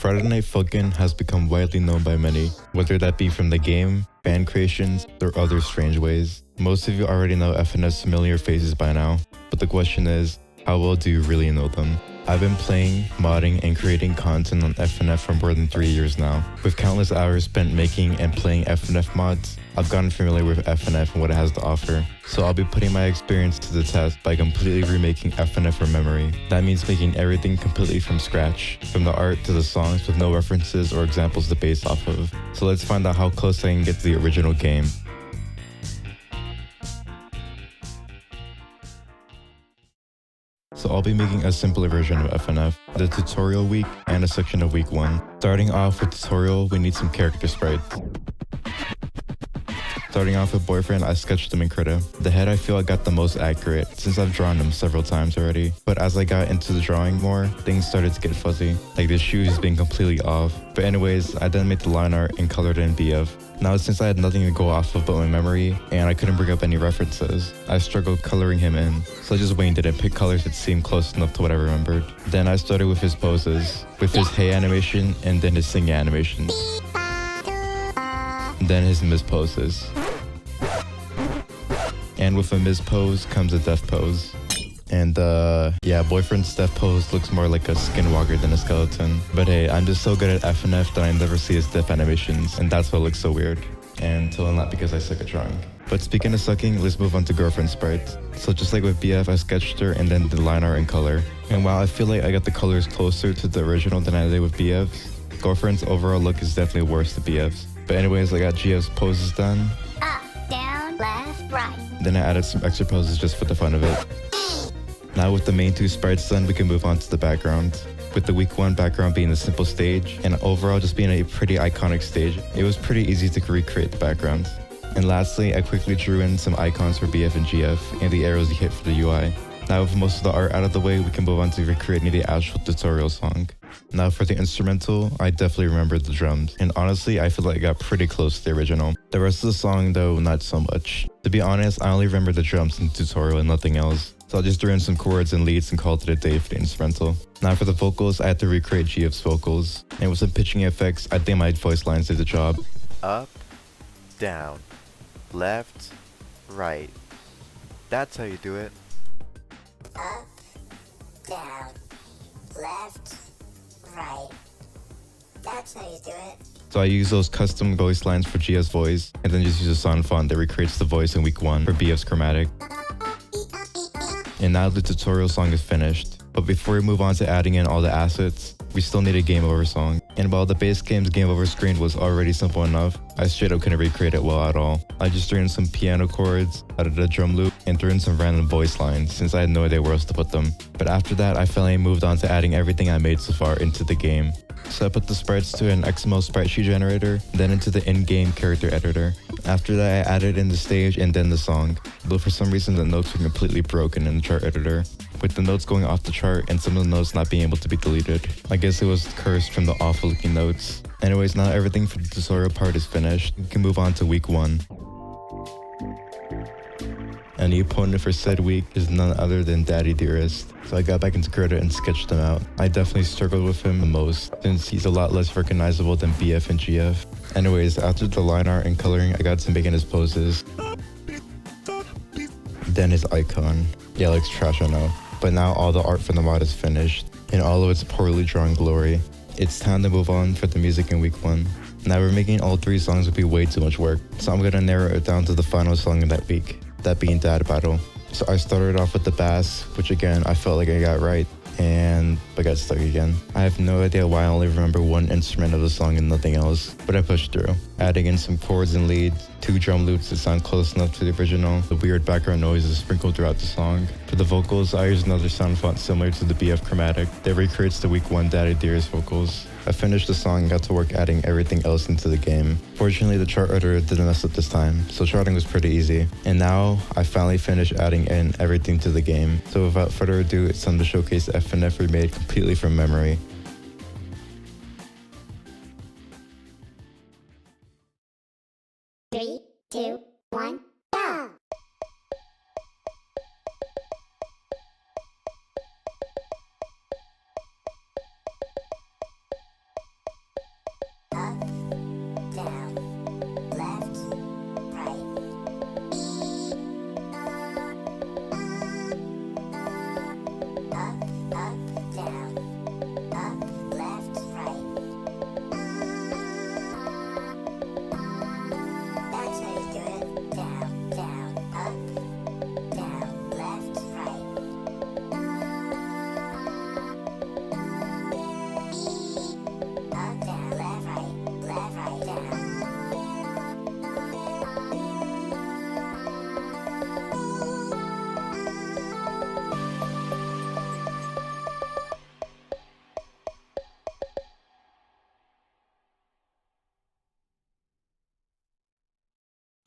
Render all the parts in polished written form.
Friday Night Funkin has become widely known by many, whether that be from the game, fan creations, or other strange ways. Most of you already know FNF's familiar faces by now, but the question is, how well do you really know them? I've been playing, modding, and creating content on FNF for more than 3 years now. With countless hours spent making and playing FNF mods, I've gotten familiar with FNF and what it has to offer. So I'll be putting my experience to the test by completely remaking FNF from memory. That means making everything completely from scratch, from the art to the songs with no references or examples to base off of. So let's find out how close I can get to the original game. So I'll be making a simpler version of FNF, the tutorial week and a section of week 1. Starting off with tutorial, we need some character sprites. Starting off with boyfriend, I sketched him in Krita. The head I feel I got the most accurate since I've drawn him several times already. But as I got into the drawing more, things started to get fuzzy, like the shoes being completely off. But anyways, I then made the line art and colored it in BF. Now since I had nothing to go off of but my memory, and I couldn't bring up any references, I struggled coloring him in. So I just winged it and picked colors that seemed close enough to what I remembered. Then I started with his poses, with his hey animation and then his sing animation. Then his Miz poses. And with a Miz pose comes a death pose. And yeah, boyfriend's death pose looks more like a skinwalker than a skeleton. But hey, I'm just so good at FNF that I never see his death animations, and that's what looks so weird. Until not because I suck at drawing. But speaking of sucking, let's move on to girlfriend sprites. So just like with BF, I sketched her and then did line art and color. And while I feel like I got the colors closer to the original than I did with BF's, girlfriend's overall look is definitely worse than BF's. But anyways, I got GF's poses done. Up, down, left, right. Then I added some extra poses just for the fun of it. Now with the main 2 sprites done, we can move on to the background. With the week 1 background being a simple stage, and overall just being a pretty iconic stage, it was pretty easy to recreate the background. And lastly, I quickly drew in some icons for BF and GF, and the arrows you hit for the UI. Now with most of the art out of the way, we can move on to recreating the actual tutorial song. Now for the instrumental, I definitely remembered the drums, and honestly I feel like I got pretty close to the original. The rest of the song though, not so much. To be honest, I only remember the drums in the tutorial and nothing else. So I just threw in some chords and leads and called it a day for the instrumental. Now for the vocals, I had to recreate GF's vocals, and with some pitching effects, I think my voice lines did the job. Up, down, left, right. That's how you do it. Up, down, left, right. That's how you do it. So I use those custom voice lines for GF's voice, and then just use a sound font that recreates the voice in week 1 for BF's chromatic. And now the tutorial song is finished. But before we move on to adding in all the assets, we still need a game over song. And while the base game's game over screen was already simple enough, I straight up couldn't recreate it well at all. I just threw in some piano chords, added a drum loop, and threw in some random voice lines since I had no idea where else to put them. But after that, I finally moved on to adding everything I made so far into the game. So I put the sprites to an XML sprite sheet generator, then into the in-game character editor. After that, I added in the stage and then the song, though for some reason the notes were completely broken in the chart editor, with the notes going off the chart and some of the notes not being able to be deleted. I guess it was cursed from the awful looking notes. Anyways, now everything for the tutorial part is finished. We can move on to week 1. And the opponent for said week is none other than Daddy Dearest. So I got back into Krita and sketched him out. I definitely struggled with him the most, since he's a lot less recognizable than BF and GF. Anyways, after the line art and coloring, I got to making his poses. Then his icon. Yeah, looks trash, I know. But now all the art for the mod is finished, in all of its poorly drawn glory. It's time to move on for the music in week 1. Now remaking all 3 songs would be way too much work, so I'm gonna narrow it down to the final song of that week, that being Dad Battle. So I started off with the bass, which again, I felt like I got right, but got stuck again. I have no idea why I only remember 1 instrument of the song and nothing else, but I pushed through, adding in some chords and leads, 2 drum loops that sound close enough to the original, the weird background noises sprinkled throughout the song. For the vocals, I used another sound font similar to the BF chromatic that recreates the week 1 Daddy Dearest vocals. I finished the song and got to work adding everything else into the game. Fortunately, the chart editor didn't mess up this time, so charting was pretty easy. And now, I finally finished adding in everything to the game. So without further ado, it's time to showcase FNF remade completely from memory. Three, two, one, go!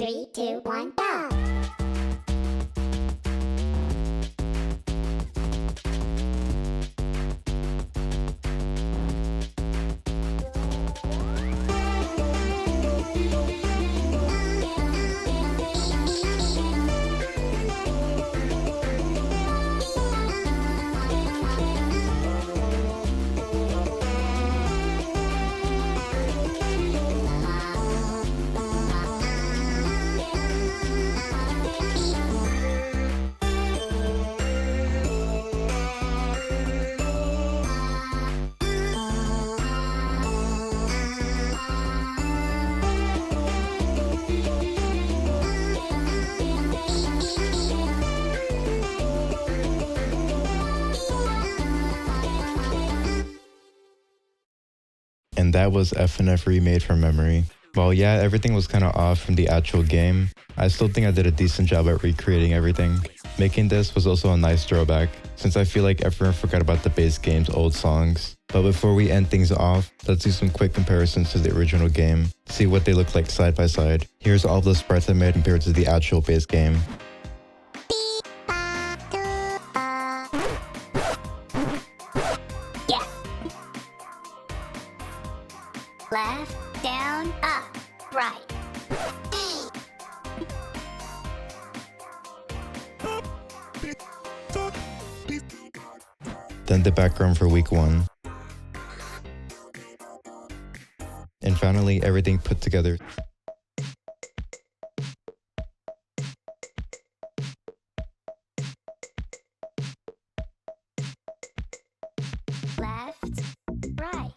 3, 2, 1, go! And that was FNF remade from memory. While yeah, everything was kind of off from the actual game, I still think I did a decent job at recreating everything. Making this was also a nice throwback, since I feel like everyone forgot about the base game's old songs. But before we end things off, let's do some quick comparisons to the original game, see what they look like side by side. Here's all the sprites I made compared to the actual base game. Left, down, up, right. Then the background for week 1. And finally, everything put together. Left, right.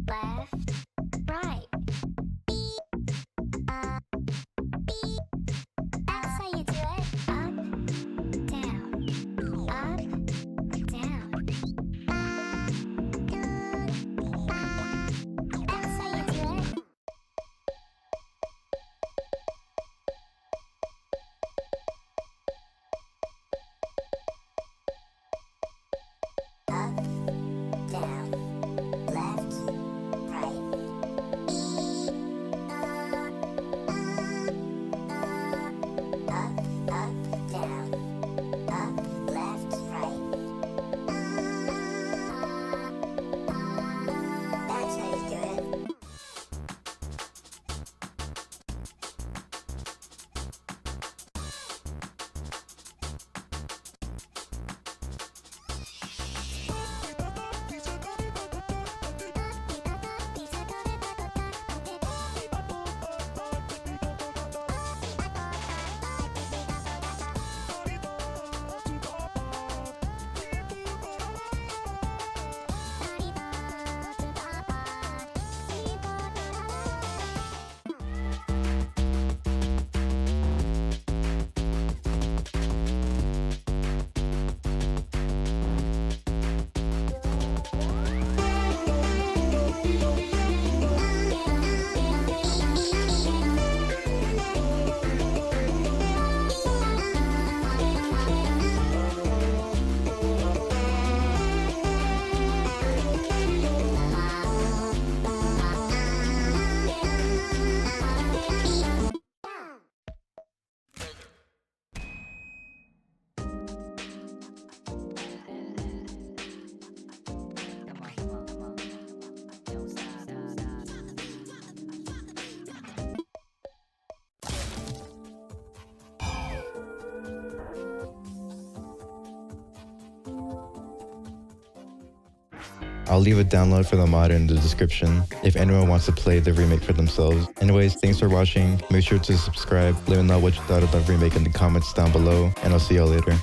Left, right. That's how you do it. Up, down. Up, down. That's how you do it. Up, down, left, right. Up, down, up, left, right. That's how you do it. I'll leave a download for the mod in the description if anyone wants to play the remake for themselves. Anyways, thanks for watching. Make sure to subscribe. Let me know what you thought of the remake in the comments down below, and I'll see y'all later.